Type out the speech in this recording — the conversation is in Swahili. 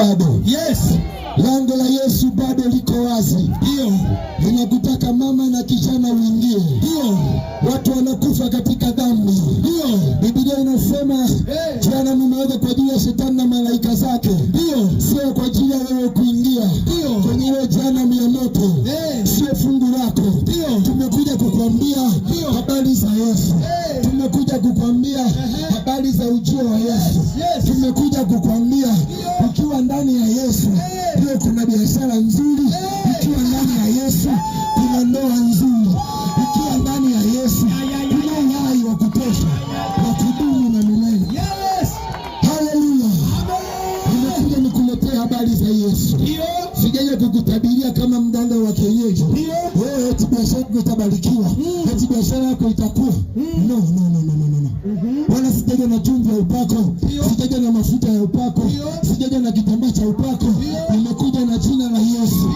bado. Yes. Lango la Yesu bado liko wazi. Ndio. Linakutaka mama na kijana uingie. Ndio. Watu wanakufa katika dhambi. Ndio. Biblia inasema jana mmeweka kwa ajili ya shetani na malaika zake. Ndio. Sio kwa ajili ya wewe kuingia. Ndio. Kwenye ile jana ya moto. Sio fungu lako. Ndio. Tumekuja kukuambia habari za Yesu. Tumekuja kukuambia habari za ujio wa Yesu. Tumekuja kukuambia ukiwa ndani ya Yesu ndio kuna biashara nzuri. Ukiwa ndani ya Yesu kuna ndoa nzuri. Ukiwa ndani ya Yesu kuna uhai wa kutosha wa kudumu na milele. Haleluya. Nimekuja nikuletea habari za Yesu. Sijaje kukutabiria kama mganga wa kienyeji. Wewe eti biashara yako itabarikiwa. Eti biashara yako itakuwa. No. Wala sijaje na chumvi ya upako. Sijaje na mafuta ya upako. Sijaje na kitambaa cha upako. Nimekuja na jina la Yesu.